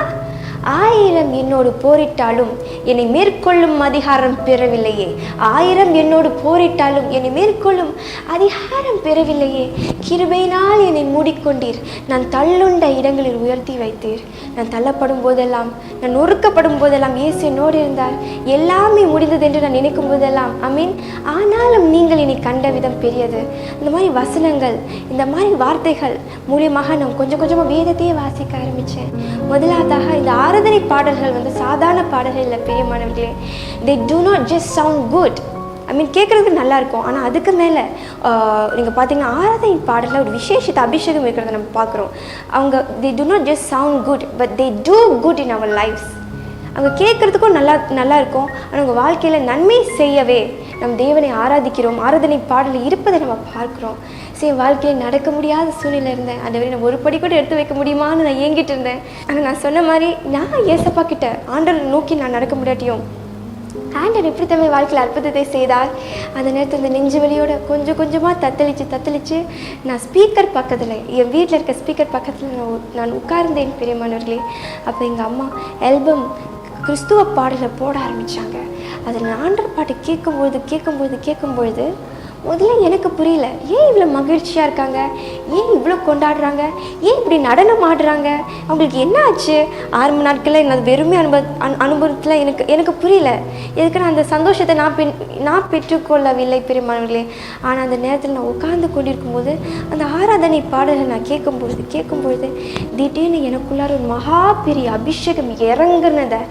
1000 என்னோடு போரிட்டாலும் என்னை மேற்கொள்ளும் அதிகாரம் பெறவில்லையே, 1000 என்னோடு போரிட்டாலும் என்னை மேற்கொள்ளும் அதிகாரம் பெறவில்லையே, கிருபையினால் என்னை மூடிக்கொண்டீர், நான் தள்ளுண்ட இடங்களில் உயர்த்தி வைத்தீர், நான் தள்ளப்படும் போதெல்லாம், நான் நொறுக்கப்படும் போதெல்லாம் இயேசு என்னோடு இருந்தார், எல்லாமே முடிந்தது என்று நான் நினைக்கும் போதெல்லாம் அமீன், ஆனாலும் நீங்கள் என்னை கண்ட விதம் பெரியது. இந்த மாதிரி வசனங்கள், இந்த மாதிரி வார்த்தைகள் மூலியமாக நான் கொஞ்சம் கொஞ்சமாக வேதத்தையே வாசிக்க ஆரம்பித்தேன். முதலாவதாக இந்த ஆராதனை பாடல்கள் சாதாரண பாடல்கள் இல்லை பிரியமானவர்களே. they do not just sound good. கேட்குறதுக்கு நல்லா இருக்கும். ஆனால் அதுக்கு மேலே நீங்கள் பார்த்தீங்கன்னா ஆராதனை பாடலில் ஒரு விசேஷத்தை அபிஷேகம் இருக்கிறத நம்ம பார்க்குறோம். அவங்க they do not just sound good but they do good in our lives. அவங்க கேட்குறதுக்கும் நல்லா இருக்கும். ஆனால் உங்கள் வாழ்க்கையில் நன்மை செய்யவே நம் தேவனை ஆராதிக்கிறோம். ஆராதனை பாடலில் இருப்பதை நம்ம பார்க்குறோம். சரி, வாழ்க்கையில் நடக்க முடியாத சூழ்நிலை இருந்தேன். அதை நான் ஒரு படி கூட எடுத்து வைக்க முடியுமான்னு நான் ஏங்கிட்டு இருந்தேன். ஆனால் நான் சொன்ன மாதிரி நான் ஏசப்பா கிட்ட ஆண்டவரை நோக்கி நான் நடக்க முடியாட்டியும் ஆண்டவர் எப்படி தம்மை வாழ்க்கையில் அற்புதத்தை செய்தால், அந்த நேரத்தில் இந்த நெஞ்சு வலியோட கொஞ்சம் கொஞ்சமாக தத்தளிச்சு நான் ஸ்பீக்கர் பக்கத்தில், என் வீட்டில் இருக்க ஸ்பீக்கர் பக்கத்தில் நான் உட்கார்ந்தேன் பிரியமானவர்களே. அப்போ எங்கள் அம்மா ஆல்பம் கிறிஸ்துவ பாடலை போட ஆரம்பித்தாங்க. அதில் ஆண்டவர் பாட்டு கேட்கும்பொழுது முதல்ல எனக்கு புரியல, ஏன் இவ்வளோ மகிழ்ச்சியாக இருக்காங்க, ஏன் இவ்வளோ கொண்டாடுறாங்க, ஏன் இப்படி நடனம் ஆடுறாங்க, அவங்களுக்கு என்ன ஆச்சு. ஆரம்ப நாட்களில் என்னது வெறுமை அனுபவத்தில் எனக்கு புரியல. எதுக்குன்னா அந்த சந்தோஷத்தை நான் பெற்றுக்கொள்ளவில்லை பிரியமானவர்களே. ஆனால் அந்த நேரத்தில் நான் உட்கார்ந்து கொண்டிருக்கும்போது அந்த ஆராதனை பாடல்கள் நான் கேட்கும்பொழுது திடீர்னு எனக்குள்ளார ஒரு மகா பெரிய அபிஷேகம் இறங்குனதை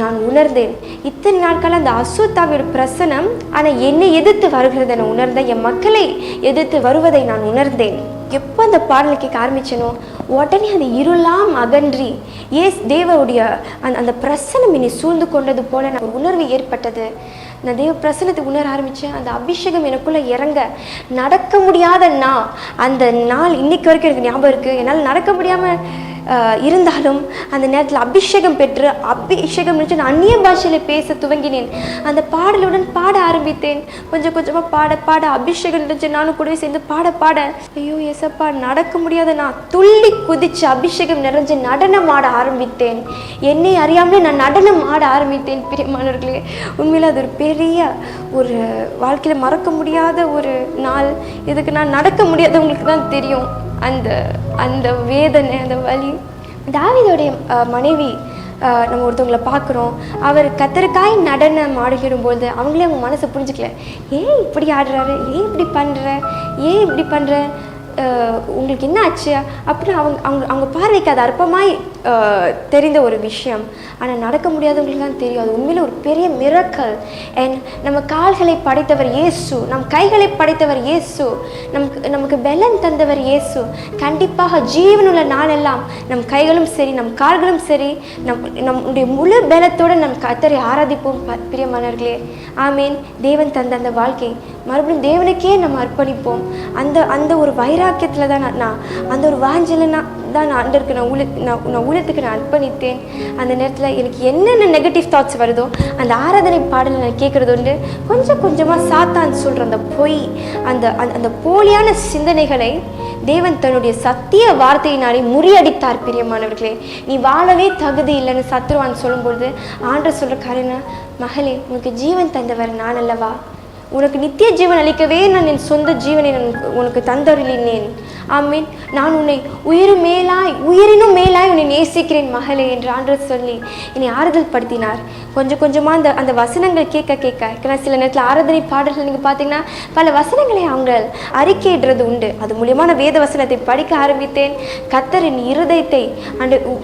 நான் உணர்ந்தேன். இத்தனை நாட்கள் அந்த அசுத்தாவியோட பிரசனம் ஆனால் என்னை எதிர்த்து வருகிறதை நான் உணர்ந்தேன். என் மக்களை எதிர்த்து வருவதை நான் உணர்ந்தேன். எப்போ அந்த பாடலை கேட்க ஆரம்பிச்சனோ உடனே அந்த இருளாம் அகன்றி தேவனுடைய அந்த பிரசனம் என்னை சூழ்ந்து கொண்டது போல நான் உணர்வு ஏற்பட்டது. நான் தேவ பிரசனத்தை உணர ஆரம்பித்தேன். அந்த அபிஷேகம் எனக்குள்ளே இறங்க நடக்க முடியாத அந்த நாள் இன்னைக்கு வரைக்கும் எனக்கு ஞாபகம் இருக்குது. என்னால் நடக்க முடியாமல் இருந்தாலும் அந்த நேரத்தில் அபிஷேகம் நினச்சி நான் அந்நிய பாஷையில் பேச துவங்கினேன். அந்த பாடலுடன் பாட ஆரம்பித்தேன். கொஞ்சம் கொஞ்சமாக பாட அபிஷேகம் நினச்சி நானும் கூடவே சேர்ந்து பாட ஐயோ ஏசப்பா, நடக்க முடியாத நான் துள்ளி குதிச்சு அபிஷேகம் நிறைஞ்சு நடனம் ஆட ஆரம்பித்தேன். என்னை அறியாமலே நான் நடனம் ஆட ஆரம்பித்தேன் பிரியமானவர்களே. உண்மையில் அது ஒரு பெரிய ஒரு வாழ்க்கையில் மறக்க முடியாத ஒரு நாள். இதுக்கு நான் நடக்க முடியாதவங்களுக்கு தான் தெரியும் அந்த வேதனை, அந்த வலி. தாவீதுடைய மனைவி நம்ம ஒருத்தவங்களை பார்க்குறோம். அவர் கத்தருக்காய் நடனம் ஆடுகிடும்போது அவங்களே அவங்க மனசை புரிஞ்சுக்கல. ஏன் இப்படி ஆடுறாரு, ஏன் இப்படி பண்ணுற உங்களுக்கு என்ன ஆச்சு அப்படின்னு அவங்க பார்வைக்கு அது அற்பமாய் தெரிந்த ஒரு விஷயம். ஆனால் நடக்க முடியாதவங்களுக்கு தான் தெரியும் அது உண்மையில ஒரு பெரிய மிரக்கல். அண்ட் நம்ம கால்களை படைத்தவர் இயேசு, நம் கைகளை படைத்தவர் இயேசு, நமக்கு பலன் தந்தவர் இயேசு. கண்டிப்பாக ஜீவனுள்ள நாளெல்லாம் நம் கைகளும் சரி நம் கால்களும் சரி நம்முடைய முழு பலத்தோடு நம் கர்த்தரை ஆராதிப்போம் பிரியமானவர்களே. ஆமீன். தேவன் தந்த அந்த வாழ்க்கை மறுபடியும் தேவனுக்கே நம்ம அர்ப்பணிப்போம். அந்த ஒரு வைராக்கியத்தில் தான் நான் அந்த ஒரு வாஞ்சலை தான் ஆண்டவருக்கு நான் ஊழியத்துக்கு நான் அர்ப்பணித்தேன். அந்த நேரத்தில் எனக்கு என்னென்ன நெகட்டிவ் தாட்ஸ் வருதோ அந்த ஆராதனை பாடலை நான் கேட்குறது உண்டு. கொஞ்சமாக சாத்தான் சொல்கிற அந்த பொய், அந்த போலியான சிந்தனைகளை தேவன் தன்னுடைய சத்திய வார்த்தையினாலே முறியடித்தார் பிரியமானவர்களே. நீ வாழவே தகுதி இல்லைன்னு சத்ருவான் சொல்லும்பொழுது ஆண்டவர் சொல்கிற காரணம், மகளே உனக்கு ஜீவன் தந்தவர் நான் அல்லவா, உனக்கு நித்திய ஜீவன் அளிக்கவே நான் என் சொந்த ஜீவனை உனக்கு தந்தருளினேன். ஆமீன். நான் உன்னை உயிரினும் மேலாய் உன்னை நேசிக்கிறேன் மகளே என்று ஆண்டவர் சொல்லி என்னை ஆறுதல் படுத்தினார். கொஞ்சமாக அந்த வசனங்கள் கேட்க சில நேரத்தில் ஆராதனை பாடல்கள் நீங்கள் பார்த்தீங்கன்னா பல வசனங்களை அவங்க அறிக்கையிடுறது உண்டு. அது மூலியமான வேத வசனத்தை படிக்க ஆரம்பித்தேன். கர்த்தரின் இருதயத்தை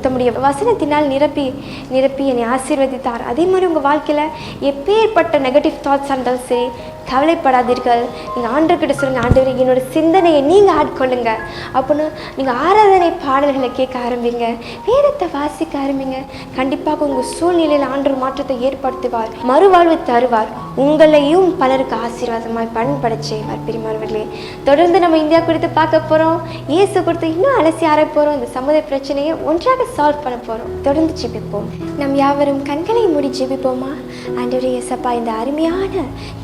தம்முடைய வசனத்தினால் நிரப்பி என்னை ஆசீர்வதித்தார். அதே மாதிரி உங்கள் வாழ்க்கையில் எப்பேற்பட்ட நெகட்டிவ் தாட்ஸாக இருந்தாலும் சரி கவலைப்படாதீர்கள். நீங்கள் ஆண்டவர்கிட்ட சொல்லுங்கள், ஆண்டவரே என்னோட சிந்தனையை நீங்கள் ஆட்கொள்ளுங்க அப்படின்னு நீங்கள் ஆராதனை பாடல்களை கேட்க ஆரம்பிங்க, வேதத்தை வாசிக்க ஆரம்பிங்க. கண்டிப்பாக உங்கள் சூழ்நிலையில் ஆண்டவர் மாற்றத்தை ஏற்படுத்துவார், மறுவாழ்வு தருவார். உங்களையும் பலருக்கு ஆசீர்வாதமாய் பயன்பட செய்வார். பிரியமானவர்களே, தொடர்ந்து நம்ம இந்தியா குறித்து பார்க்க போகிறோம். இயேசு குறித்து இன்னும் அலசி ஆர போகிறோம். இந்த சமுதாய பிரச்சனையை ஒன்றாக சால்வ் பண்ண போகிறோம். தொடர்ந்து ஜெபிப்போம். நம் யாவரும் கண்களை மூடி ஜெபிப்போமா? ஆண்டவரே இயேசப்பா, இந்த அருமையான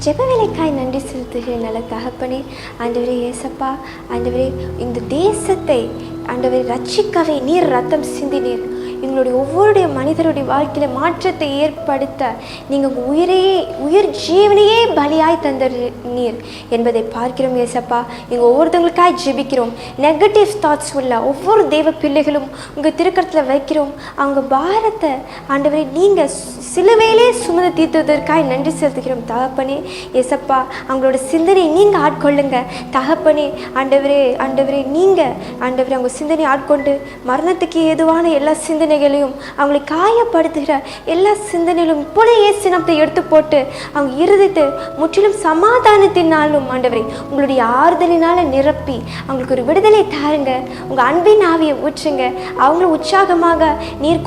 ஜெப வேலைக்காய் நன்றி செலுத்துகிறேன் நல்ல தகப்பனே. ஆண்டவரே இயேசப்பா, ஆண்டவரே இந்த தேசத்தை ஆண்டவரை ரட்சிக்கவே நீர் ரத்தம் சிந்தினீர். எங்களுடைய ஒவ்வொருடைய மனிதருடைய வாழ்க்கையில் மாற்றத்தை ஏற்படுத்த நீங்கள் உயிர் ஜீவனையே பலியாய் தந்த நீர் என்பதை பார்க்கிறோம் இயேசப்பா. எங்கள் ஒவ்வொருத்தவங்களுக்காக ஜெபிக்கிறோம். நெகட்டிவ் தாட்ஸ் உள்ள ஒவ்வொரு தெய்வ பிள்ளைகளும் உங்கள் திருக்கரத்தில் வைக்கிறோம். அவங்க பாரத்தை ஆண்டவரை நீங்கள் சிலுவையிலே சுமந்து தீர்த்துவதற்காக நன்றி செலுத்துகிறோம் தகப்பனே. இயேசப்பா, அவங்களோட சிந்தனை நீங்கள் ஆட்கொள்ளுங்க தகப்பனே. ஆண்டவரே நீங்கள் ஆண்டவரே அவங்க சிந்தனை ஆட்கொண்டு மரணத்துக்கு ஏதுவான எல்லா சிந்தனைகளையும் அவங்களை காயப்படுத்துகிற எல்லா சிந்தனைகளும் இப்பொழுது இயேசு நாமத்தை எடுத்து போட்டு அவங்க இருதயத்தை முற்றிலும் சமாதானத்தினாலும் ஆண்டவரே உங்களுடைய ஆறுதலினால நிரப்பி அவங்களுக்கு ஒரு விடுதலை தாருங்க. உங்கள் அன்பின் ஆவியை ஊற்றுங்க. அவங்கள உற்சாகமாக நீர்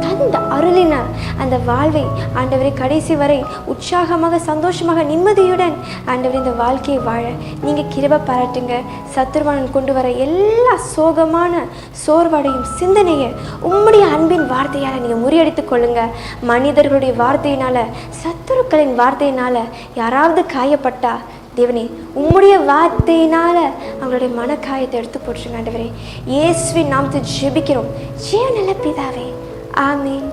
தந்த அருளின அந்த வாழ்வை ஆண்டவரை கடைசி வரை உற்சாகமாக சந்தோஷமாக நிம்மதியுடன் ஆண்டவரை இந்த வாழ்க்கையை வாழ நீங்கள் கிருபை பாராட்டுங்க. சத்துருவானன் கொண்டு வர எல்லா சோகமான சோர்வடையும் சிந்தனையை உம்முடைய அன்பின் வார்த்தையால் நீங்கள் முறியடித்துக் கொள்ளுங்க. மனிதர்களுடைய வார்த்தையினால, சத்துருக்களின் வார்த்தையினால யாராவது காயப்பட்டா தேவனே உம்முடைய வார்த்தையினால அவங்களுடைய மனக்காயத்தை எடுத்து போட்டுருங்க ஆண்டவரே. இயேசுவின் நாமத்தை ஜெபிக்கிறோம். ஜெய நல்ல பிதாவே, ஆமென்.